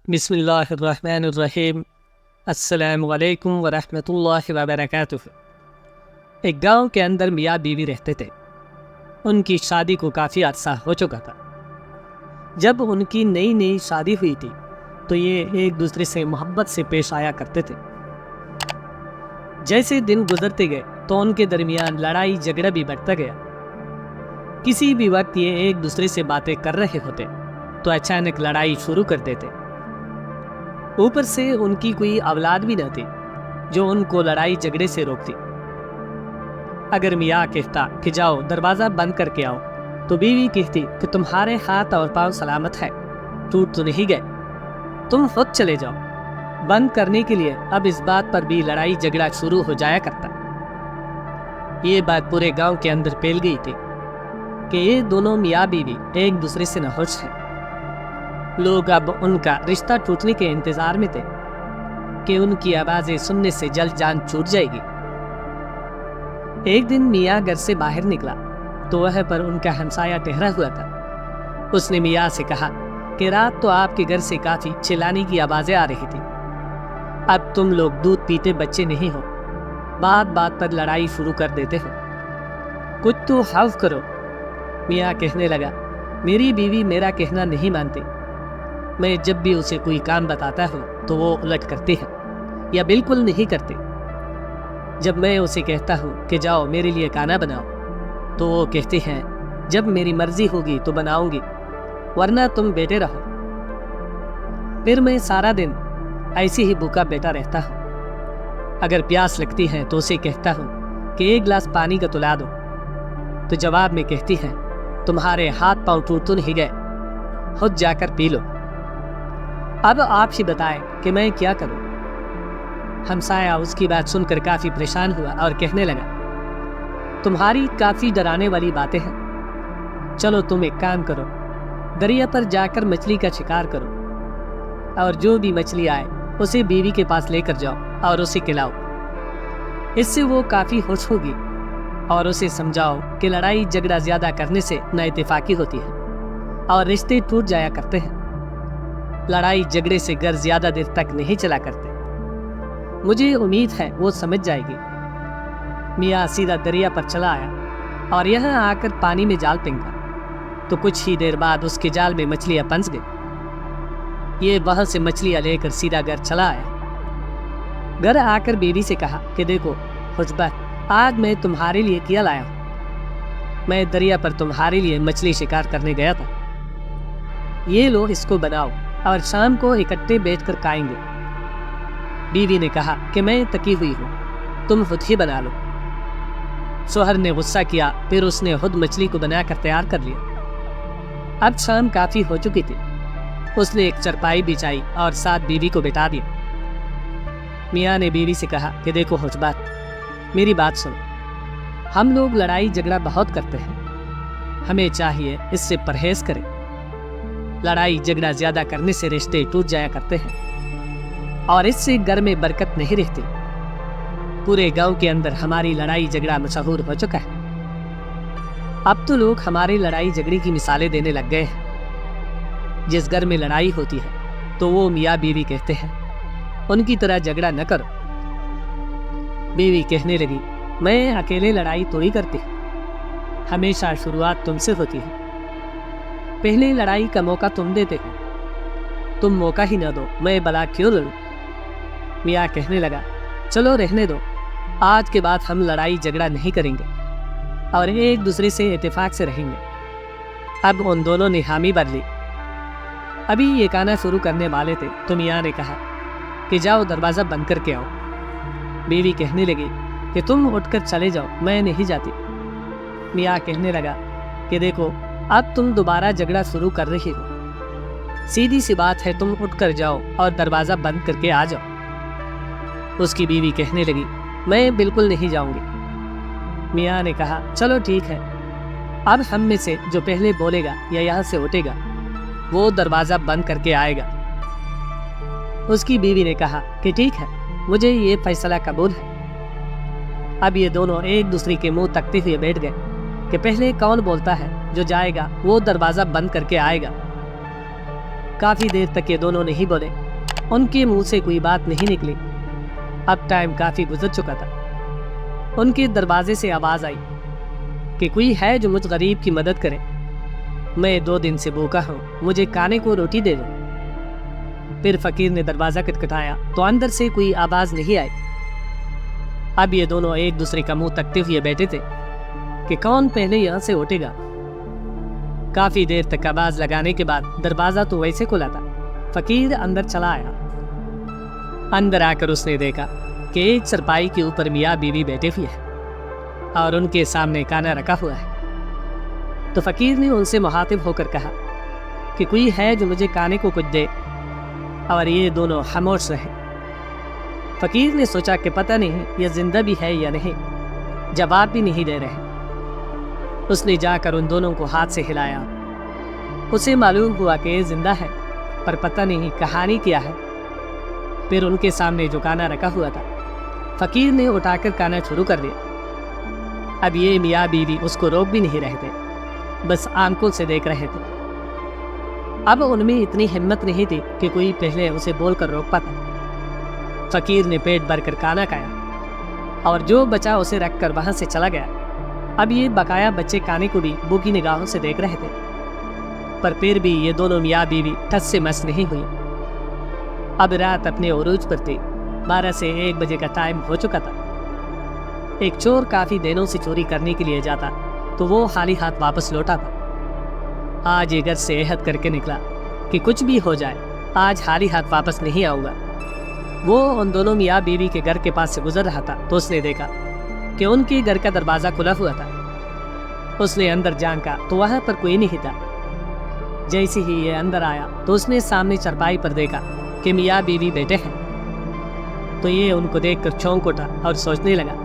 بسم اللہ الرحمن الرحیم۔ السلام علیکم ورحمۃ اللہ وبرکاتہ۔ ایک گاؤں کے اندر میاں بیوی رہتے تھے۔ ان کی شادی کو کافی عرصہ ہو چکا تھا۔ جب ان کی نئی شادی ہوئی تھی تو یہ ایک دوسرے سے محبت سے پیش آیا کرتے تھے۔ جیسے دن گزرتے گئے تو ان کے درمیان لڑائی جھگڑا بھی بڑھتا گیا۔ کسی بھی وقت یہ ایک دوسرے سے باتیں کر رہے ہوتے تو اچانک لڑائی شروع کر دیتے۔ اوپر سے ان کی کوئی اولاد بھی نہ تھی جو ان کو لڑائی جھگڑے سے روکتی۔ اگر میاں کہتا کہ جاؤ دروازہ بند کر کے آؤ تو بیوی کہتی کہ تمہارے ہاتھ اور پاؤں سلامت ہے، ٹوٹ تو نہیں گئے، تم خود چلے جاؤ۔ بند کرنے کے لیے اب اس بات پر بھی لڑائی جھگڑا شروع ہو جایا کرتا۔ یہ بات پورے گاؤں کے اندر پھیل گئی تھی کہ یہ دونوں میاں بیوی ایک دوسرے سے ناخوش ہیں۔ لوگ اب ان کا رشتہ ٹوٹنے کے انتظار میں تھے کہ ان کی آوازیں سننے سے جلد جان چھوٹ جائے گی۔ ایک دن میاں گھر سے باہر نکلا تو وہاں پر ان کا ہمسایہ ٹہرا ہوا تھا۔ اس نے میاں سے کہا کہ رات تو آپ کے گھر سے کافی چلانے کی آوازیں آ رہی تھی، اب تم لوگ دودھ پیتے بچے نہیں ہو، بات بات پر لڑائی شروع کر دیتے ہو، کچھ تو خوف کرو۔ میاں کہنے لگا، میری بیوی میرا کہنا نہیں مانتی، میں جب بھی اسے کوئی کام بتاتا ہوں تو وہ الٹ کرتی ہے یا بالکل نہیں کرتی۔ جب میں اسے کہتا ہوں کہ جاؤ میرے لیے کھانا بناؤ تو وہ کہتی ہیں جب میری مرضی ہوگی تو بناؤں گی، ورنہ تم بیٹھے رہو۔ پھر میں سارا دن ایسے ہی بھوکا بیٹھا رہتا ہوں۔ اگر پیاس لگتی ہے تو اسے کہتا ہوں کہ ایک گلاس پانی کا تلا دو تو جواب میں کہتی ہے تمہارے ہاتھ پاؤں ٹوٹ تو نہیں گئے، خود جا کر پی لو۔ اب آپ ہی بتائیں کہ میں کیا کروں۔ ہمسایہ اس کی بات سن کر کافی پریشان ہوا اور کہنے لگا، تمہاری کافی ڈرانے والی باتیں ہیں، چلو تم ایک کام کرو، دریا پر جا کر مچھلی کا شکار کرو اور جو بھی مچھلی آئے اسے بیوی کے پاس لے کر جاؤ اور اسے کھلاؤ، اس سے وہ کافی خوش ہوگی، اور اسے سمجھاؤ کہ لڑائی جھگڑا زیادہ کرنے سے نااتفاقی ہوتی ہے اور رشتے ٹوٹ جایا کرتے ہیں۔ لڑائی جھگڑے سے گھر زیادہ دیر تک نہیں چلا کرتے، مجھے امید ہے وہ سمجھ جائے گی۔ میاں سیدھا دریا پر چلا آیا اور یہاں آ کر پانی میں جال پھینکا تو کچھ ہی دیر بعد اس کے جال میں مچھلیاں پھنس گئی۔ یہ وہاں سے مچھلیاں لے کر سیدھا گھر چلا آیا۔ گھر آ کر بیوی سے کہا کہ دیکھو خوشبخت، آج میں تمہارے لیے کیا لایا ہوں، میں دریا پر تمہارے لیے مچھلی شکار کرنے گیا تھا، یہ لو اس کو بناؤ اور شام کو اکٹھے بیٹھ کر کھائیں گے۔ بیوی نے کہا کہ میں تکی ہوئی ہوں، تم خود ہی بنا لو۔ شوہر نے غصہ کیا، پھر اس نے خود مچھلی کو بنا کر تیار کر لیا۔ اب شام کافی ہو چکی تھی، اس نے ایک چرپائی بچھائی اور ساتھ بیوی کو بٹھا دیا۔ میاں نے بیوی سے کہا کہ دیکھو حجبات، میری بات سنو، ہم لوگ لڑائی جھگڑا بہت کرتے ہیں، ہمیں چاہیے اس سے پرہیز کریں۔ لڑائی جھگڑا زیادہ کرنے سے رشتے ٹوٹ جایا کرتے ہیں اور اس سے گھر میں برکت نہیں رہتی۔ پورے گاؤں کے اندر ہماری لڑائی جھگڑا مشہور ہو چکا ہے، اب تو لوگ ہماری لڑائی جھگڑے کی مثالیں دینے لگ گئے ہیں۔ جس گھر میں لڑائی ہوتی ہے تو وہ میاں بیوی کہتے ہیں ان کی طرح جھگڑا نہ کرو۔ بیوی کہنے لگی، میں اکیلے لڑائی تھوڑی کرتی ہوں، ہمیشہ شروعات تم سے ہوتی ہے، پہلے لڑائی کا موقع تم دیتے ہو، تم موقع ہی نہ دو میں بلا کیوں لڑوں۔ میاں کہنے لگا، چلو رہنے دو، آج کے بعد ہم لڑائی جھگڑا نہیں کریں گے اور ایک دوسرے سے اتفاق سے رہیں گے۔ اب ان دونوں نے حامی بھر لی۔ ابھی یہ کھانا شروع کرنے والے تھے تو میاں نے کہا کہ جاؤ دروازہ بند کر کے آؤ۔ بیوی کہنے لگی کہ تم اٹھ کر چلے جاؤ، میں نہیں جاتی۔ میاں کہنے لگا کہ دیکھو اب تم دوبارہ جھگڑا شروع کر رہی ہو، سیدھی سی بات ہے تم اٹھ کر جاؤ اور دروازہ بند کر کے آ جاؤ۔ اس کی بیوی کہنے لگی، میں بالکل نہیں جاؤں گی۔ میاں نے کہا چلو ٹھیک ہے، اب ہم میں سے جو پہلے بولے گا یا یہاں سے اٹھے گا وہ دروازہ بند کر کے آئے گا۔ اس کی بیوی نے کہا کہ ٹھیک ہے، مجھے یہ فیصلہ قبول ہے۔ اب یہ دونوں ایک دوسرے کے منہ تکتے ہوئے بیٹھ گئے کہ پہلے کون بولتا ہے، جو جائے گا وہ دروازہ بند کر کے آئے گا۔ کافی دیر تک یہ دونوں نہیں بولے، ان کے منہ سے کوئی بات نہیں نکلی۔ اب ٹائم کافی گزر چکا تھا۔ ان کے دروازے سے آواز آئی کہ کوئی ہے جو مجھ غریب کی مدد کرے، میں 2 دن سے بھوکا ہوں، مجھے کھانے کو روٹی دے دو۔ پھر فقیر نے دروازہ کھٹکھٹایا تو اندر سے کوئی آواز نہیں آئی۔ اب یہ دونوں ایک دوسرے کا منہ تکتے ہوئے بیٹھے تھے کہ کون پہلے یہاں سے اٹھے گا۔ کافی دیر تک آواز لگانے کے بعد دروازہ تو ویسے کھلا تھا۔ فقیر اندر چلا آیا۔ اندر آ کر اس نے دیکھا کہ ایک چرپائی کے اوپر میاں بیوی بیٹھے ہوئے ہیں اور ان کے سامنے کھانا رکھا ہوا ہے۔ تو فقیر نے ان سے مخاطب ہو کر کہا کہ کوئی ہے جو مجھے کھانے کو کچھ دے، اور یہ دونوں خاموش رہے۔ فقیر نے سوچا کہ پتہ نہیں یہ زندہ بھی ہے یا نہیں، جواب بھی نہیں دے رہے۔ اس نے جا کر ان دونوں کو ہاتھ سے ہلایا۔ اسے معلوم ہوا کہ یہ زندہ ہے، پر پتہ نہیں کہانی کیا ہے۔ پھر ان کے سامنے جو کھانا رکھا ہوا تھا فقیر نے اٹھا کر کھانا شروع کر دیا۔ اب یہ میاں بیوی اس کو روک بھی نہیں رہے تھے، بس آنکھوں سے دیکھ رہے تھے۔ اب ان میں اتنی ہمت نہیں تھی کہ کوئی پہلے اسے بول کر روک پاتا۔ فقیر نے پیٹ بھر کر کھانا کھایا اور جو بچا اسے رکھ کر وہاں سے چلا گیا۔ اب یہ بقایا بچے کھانے کو بھی بھوکی نگاہوں سے دیکھ رہے تھے، پر پھر بھی یہ دونوں میاں بیوی ٹھس سے مس نہیں ہوئی۔ اب رات اپنے عروج پر تھی، 12 سے 1 بجے کا ٹائم ہو چکا تھا۔ ایک چور کافی دنوں سے چوری کرنے کے لیے جاتا تو وہ خالی ہاتھ واپس لوٹا تھا۔ آج یہ گھر سے عہد کر کے نکلا کہ کچھ بھی ہو جائے آج خالی ہاتھ واپس نہیں آؤں گا۔ وہ ان دونوں میاں بیوی کے گھر کے پاس سے گزر رہا تھا تو اس نے دیکھا کہ ان کے گھر کا دروازہ کھلا ہوا تھا۔ اس نے اندر جھانکا تو وہاں پر کوئی نہیں تھا۔ جیسے ہی یہ اندر آیا تو اس نے سامنے چرپائی پر دیکھا کہ میاں بیوی بیٹھے ہیں۔ تو یہ ان کو دیکھ کر چونک اٹھا اور سوچنے لگا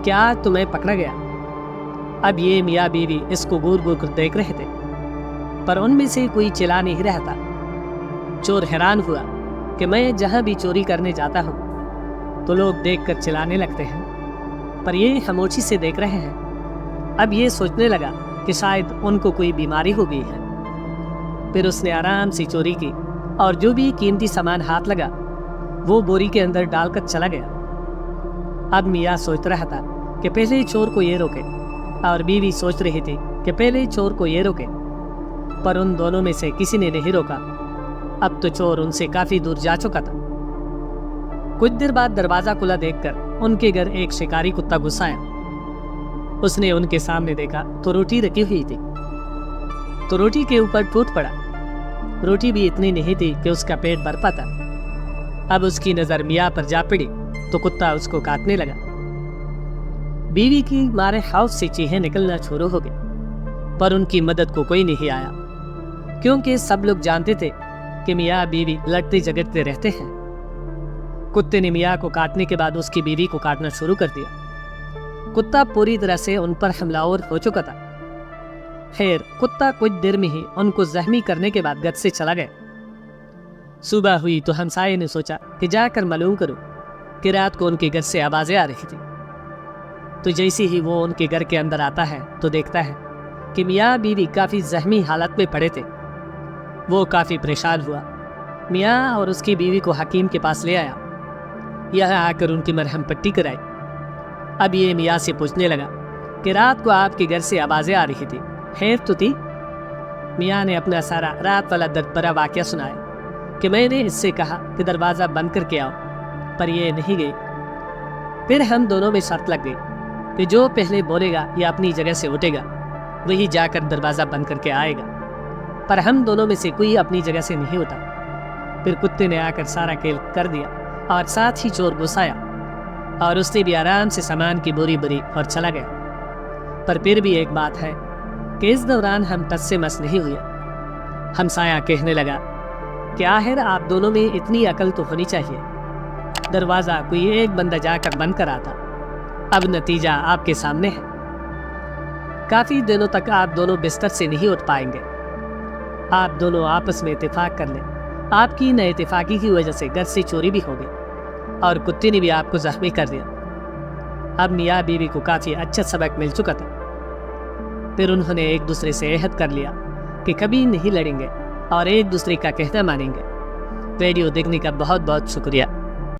کیا تمہیں پکڑا گیا۔ اب یہ میاں بیوی اس کو گور گور کر دیکھ رہے تھے، پر ان میں سے کوئی چلا نہیں رہا تھا۔ چور حیران ہوا کہ میں جہاں بھی چوری کرنے جاتا ہوں تو لوگ دیکھ کر چلانے لگتے ہیں، پر یہ خاموشی سے دیکھ رہے ہیں۔ اب یہ سوچنے لگا کہ شاید ان کو کوئی بیماری ہو گئی ہے۔ پھر اس نے آرام سے چوری کی اور جو بھی قیمتی سامان ہاتھ لگا وہ بوری کے اندر ڈال کر چلا گیا۔ اب میاں سوچ رہا تھا کہ پہلے چور کو یہ روکے، اور بیوی سوچ رہی تھی کہ پہلے چور کو یہ روکے، پر ان دونوں میں سے کسی نے نہیں روکا۔ اب تو چور ان سے کافی دور جا چکا تھا۔ کچھ دیر بعد دروازہ کھلا دیکھ کر ان کے گھر ایک شکاری کتا گھس آیا۔ اس نے ان کے سامنے دیکھا تو روٹی رکھی ہوئی تھی، تو روٹی کے اوپر ٹوٹ پڑا۔ روٹی بھی اتنی نہیں تھی کہ اس کا پیٹ بھر پاتا۔ اب اس کی نظر میاں پر جا پڑی تو کتا اس کو کاٹنے لگا۔ بیوی کی مارے خوف سے چیخیں نکلنا شروع ہو گئی، پر ان کی مدد کو کوئی نہیں آیا، کیونکہ سب لوگ جانتے تھے کہ میاں بیوی لڑتے جھگڑتے رہتے ہیں۔ کتے نے میاں کو کاٹنے کے بعد اس کی بیوی کو کاٹنا شروع کر دیا۔ کتا پوری طرح سے ان پر حملہ آور ہو چکا تھا۔ خیر کتا کچھ دیر میں ہی ان کو زخمی کرنے کے بعد گھر سے چلا گیا۔ صبح ہوئی تو ہمسائے نے سوچا کہ جا کر معلوم کروں کہ رات کو ان کے گھر سے آوازیں آ رہی تھی۔ تو جیسے ہی وہ ان کے گھر کے اندر آتا ہے تو دیکھتا ہے کہ میاں بیوی کافی زخمی حالت میں پڑے تھے۔ وہ کافی پریشان ہوا، میاں اور اس کی بیوی کو حکیم کے پاس لے آیا۔ یہاں آ کر ان کی مرہم پٹی کرائی۔ اب یہ میاں سے پوچھنے لگا کہ رات کو آپ کے گھر سے آوازیں آ رہی تھی، خیر تو تھی؟ میاں نے اپنا سارا رات والا درد بھرا واقعہ سنایا کہ میں نے اس سے کہا کہ دروازہ بند کر کے آؤ، پر یہ نہیں گئی۔ پھر ہم دونوں میں شرط لگ گئی کہ جو پہلے بولے گا یا اپنی جگہ سے اٹھے گا وہی جا کر دروازہ بند کر کے آئے گا، پر ہم دونوں میں سے کوئی اپنی جگہ سے نہیں اٹھا۔ پھر کتے نے آ کر سارا کھیل کر دیا اور ساتھ ہی چور گھسایا، اور اس نے بھی آرام سے سامان کی بوری بری اور چلا گیا۔ پر پھر بھی ایک بات ہے کہ اس دوران ہم ٹس سے مس نہیں ہوئے۔ ہمسایہ کہنے لگا کہ آخر آپ دونوں میں اتنی عقل تو ہونی چاہیے، دروازہ کوئی ایک بندہ جا کر بند کرا تھا، اب نتیجہ آپ کے سامنے ہے۔ کافی دنوں تک آپ دونوں بستر سے نہیں اٹھ پائیں گے۔ آپ دونوں آپس میں اتفاق کر لیں، آپ کی نہ اتفاقی کی وجہ سے گھر سے چوری بھی ہو گئی اور کتے نے بھی آپ کو زخمی کر دیا۔ اب میاں بیوی کو کافی اچھا سبق مل چکا تھا۔ پھر انہوں نے ایک دوسرے سے عہد کر لیا کہ کبھی نہیں لڑیں گے اور ایک دوسرے کا کہنا مانیں گے۔ ویڈیو دیکھنے کا بہت بہت شکریہ۔